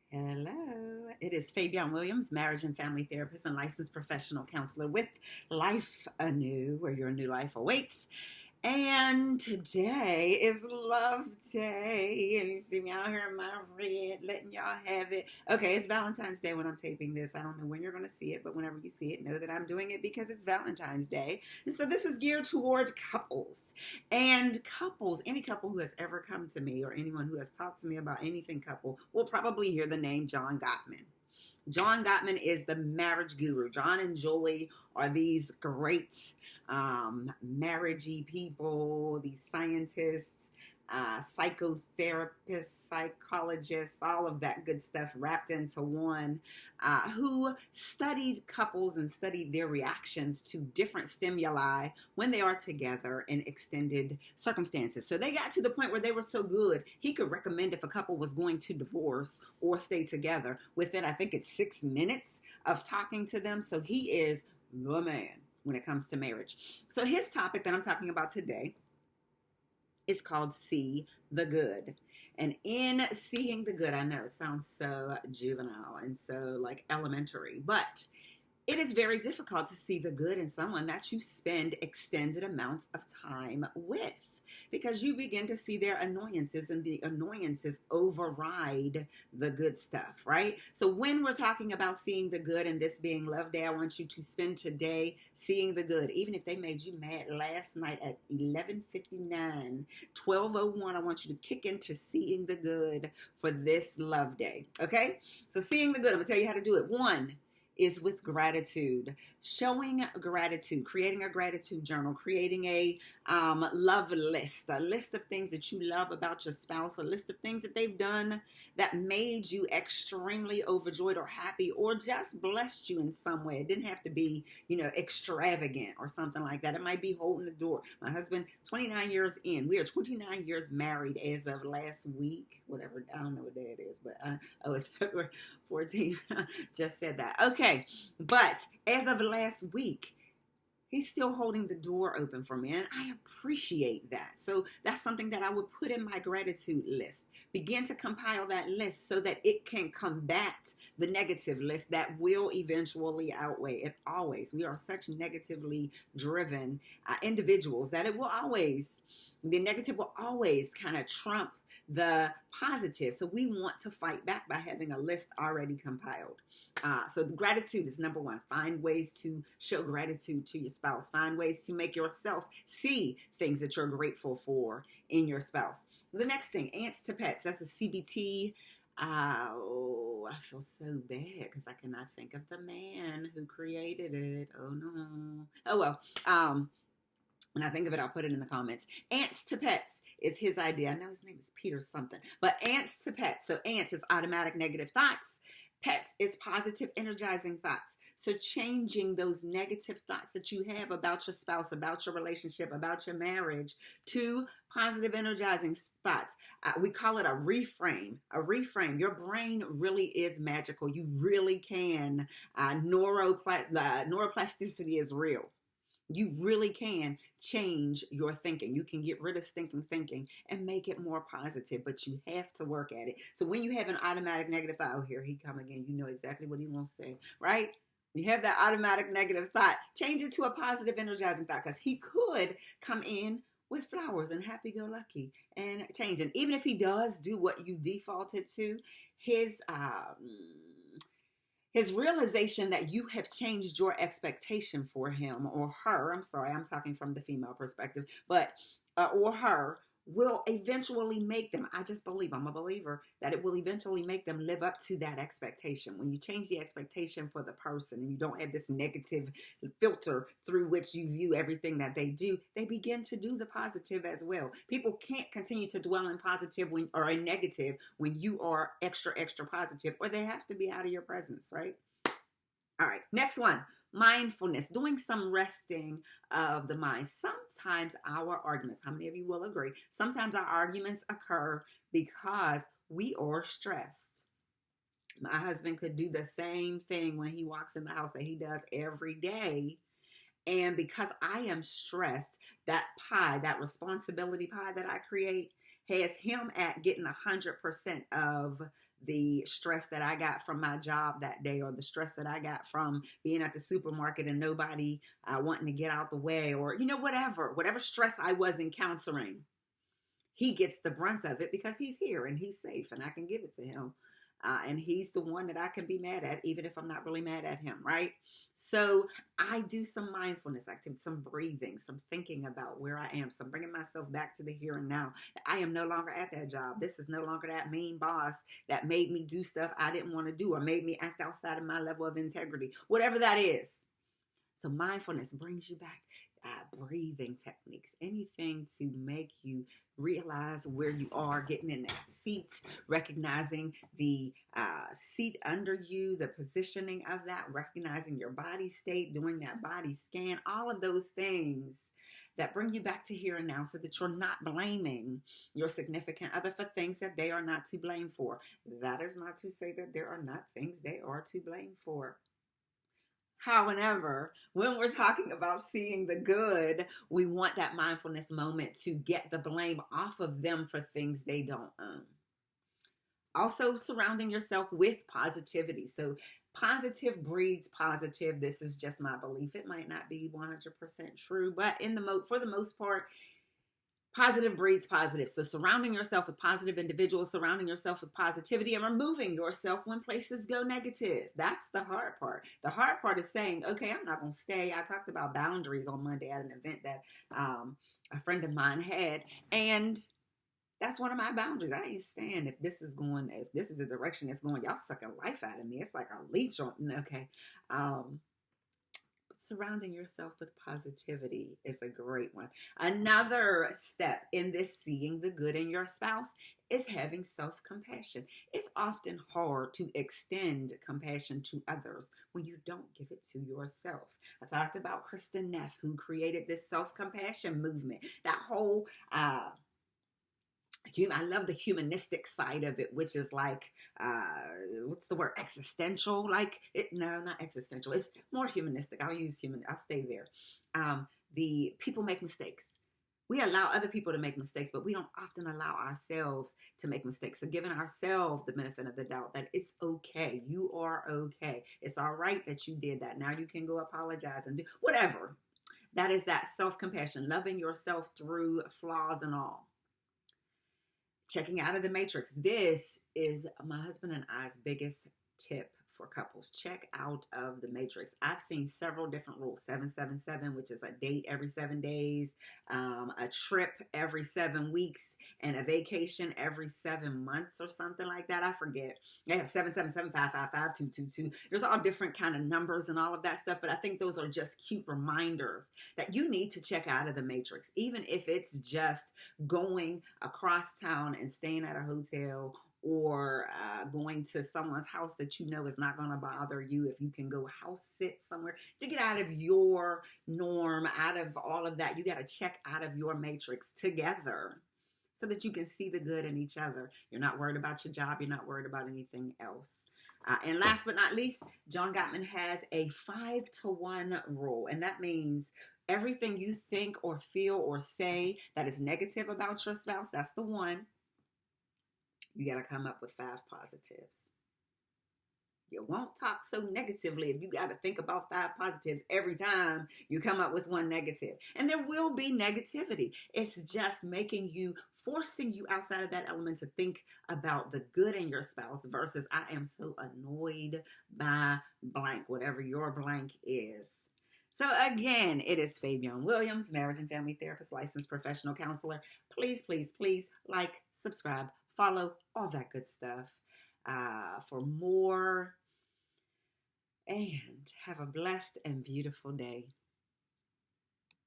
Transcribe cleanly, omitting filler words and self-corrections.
Hello, it is Fabian Williams, marriage and family therapist and licensed professional counselor with Life Anew, where your new life awaits. And today is Love Day. And you see me out here in my red, letting y'all have it. Okay, it's Valentine's Day when I'm taping this. I don't know when you're going to see it, but whenever you see it, know that I'm doing it because it's Valentine's Day. And so this is geared toward couples. And couples, any couple who has ever come to me or anyone who has talked to me about anything couple will probably hear the name John Gottman. John Gottman is the marriage guru. John and Julie are these great marriagey people, these scientists, psychotherapists, psychologists, all of that good stuff wrapped into one, who studied couples and studied their reactions to different stimuli when they are together in extended circumstances. So they got to the point where they were so good, he could recommend if a couple was going to divorce or stay together within, I think it's 6 minutes of talking to them. So he is the man when it comes to marriage. So his topic that I'm talking about today, it's called See the Good. And in seeing the good, I know it sounds so juvenile and so like elementary, but it is very difficult to see the good in someone that you spend extended amounts of time with, because you begin to see their annoyances and the annoyances override the good stuff, right? So when we're talking about seeing the good and this being Love Day, I want you to spend today seeing the good. Even if they made you mad last night at 11:59, 12:01, I want you to kick into seeing the good for this Love Day, okay? So seeing the good, I'm gonna tell you how to do it. One is with gratitude, showing gratitude, creating a gratitude journal, creating a love list, a list of things that you love about your spouse, a list of things that they've done that made you extremely overjoyed or happy or just blessed you in some way. It didn't have to be, extravagant or something like that. It might be holding the door. My husband, 29 years in. We are 29 years married as of last week, whatever. I don't know what day it is, but it's February 14th. Just said that. Okay. But as of last week, he's still holding the door open for me, and I appreciate that. So that's something that I would put in my gratitude list. Begin to compile that list so that it can combat the negative list that will eventually outweigh it. Always. We are such negatively driven individuals that the negative will always kind of trump the positive. So we want to fight back by having a list already compiled. So the gratitude is number one. Find ways to show gratitude to your spouse. Find ways to make yourself see things that you're grateful for in your spouse. The next thing, ants to pets. That's a CBT. I feel so bad because I cannot think of the man who created it. Oh no. Oh well. When I think of it, I'll put it in the comments. Ants to pets is his idea. I know his name is Peter something, but ants to pets. So ants is automatic negative thoughts. Pets is positive, energizing thoughts. So changing those negative thoughts that you have about your spouse, about your relationship, about your marriage to positive, energizing thoughts. We call it a reframe. A reframe. Your brain really is magical. You really can. Neuroplasticity is real. You really can change your thinking. You can get rid of stinking thinking and make it more positive, but you have to work at it. So when you have an automatic negative thought, oh, here he come again, you know exactly what he wants to say, right? You have that automatic negative thought, change it to a positive, energizing thought, because he could come in with flowers and happy-go-lucky and change. And even if he does do what you defaulted to, his realization that you have changed your expectation for him or her, I'm sorry, I'm talking from the female perspective, but, or her, will eventually make them, I just believe, I'm a believer, that it will eventually make them live up to that expectation. When you change the expectation for the person and you don't have this negative filter through which you view everything that they do, they begin to do the positive as well. People can't continue to dwell in positive or in negative when you are extra, extra positive, or they have to be out of your presence, right? All right, next one. Mindfulness, doing some resting of the mind. Sometimes our arguments, how many of you will agree? Sometimes our arguments occur because we are stressed. My husband could do the same thing when he walks in the house that he does every day. And because I am stressed, that responsibility pie that I create has him at getting 100% of the stress that I got from my job that day, or the stress that I got from being at the supermarket and nobody wanting to get out the way, or, whatever stress I was encountering, he gets the brunt of it because he's here and he's safe and I can give it to him. And he's the one that I can be mad at, even if I'm not really mad at him, right? So I do some mindfulness activity, some breathing, some thinking about where I am, some bringing myself back to the here and now. I am no longer at that job. This is no longer that mean boss that made me do stuff I didn't want to do, or made me act outside of my level of integrity, whatever that is. So mindfulness brings you back. Breathing techniques, anything to make you realize where you are, getting in that seat, recognizing the seat under you, the positioning of that, recognizing your body state, doing that body scan, all of those things that bring you back to here and now, so that you're not blaming your significant other for things that they are not to blame for. That is not to say that there are not things they are to blame for. However, when we're talking about seeing the good, we want that mindfulness moment to get the blame off of them for things they don't own. Also, surrounding yourself with positivity. So positive breeds positive. This is just my belief. It might not be 100% true, but for the most part, positive breeds positive. So surrounding yourself with positive individuals, surrounding yourself with positivity, and removing yourself when places go negative. That's the hard part. The hard part is saying, okay, I'm not going to stay. I talked about boundaries on Monday at an event that a friend of mine had. And that's one of my boundaries. I ain't staying if this is the direction it's going. Y'all sucking life out of me. It's like a leech on, okay. Surrounding yourself with positivity is a great one. Another step in this seeing the good in your spouse is having self-compassion. It's often hard to extend compassion to others when you don't give it to yourself. I talked about Kristin Neff, who created this self-compassion movement. That whole I love the humanistic side of it, which is like, what's the word? Existential? No, not existential. It's more humanistic. I'll stay there. The people make mistakes. We allow other people to make mistakes, but we don't often allow ourselves to make mistakes. So giving ourselves the benefit of the doubt that it's okay. You are okay. It's all right that you did that. Now you can go apologize and do whatever. That is that self-compassion, loving yourself through flaws and all. Checking out of the matrix. This is my husband and I's biggest tip for couples. Check out of the matrix. I've seen several different rules. 777, which is a date every 7 days, a trip every 7 weeks, and a vacation every 7 months or something like that. I forget. They have 777, 555, 222. There's all different kind of numbers and all of that stuff, but I think those are just cute reminders that you need to check out of the matrix, even if it's just going across town and staying at a hotel, or going to someone's house that you know is not going to bother you. If you can go house sit somewhere to get out of your norm, out of all of that, you got to check out of your matrix together so that you can see the good in each other. You're not worried about your job. You're not worried about anything else. And last but not least, John Gottman has a 5-to-1 rule. And that means everything you think or feel or say that is negative about your spouse, that's the one. You got to come up with 5 positives. You won't talk so negatively if you got to think about 5 positives every time you come up with one negative. And there will be negativity. It's just forcing you outside of that element to think about the good in your spouse versus I am so annoyed by blank, whatever your blank is. So again, it is Fabian Williams, marriage and family therapist, licensed professional counselor. Please, please, please like, subscribe, follow, all that good stuff for more. And have a blessed and beautiful day.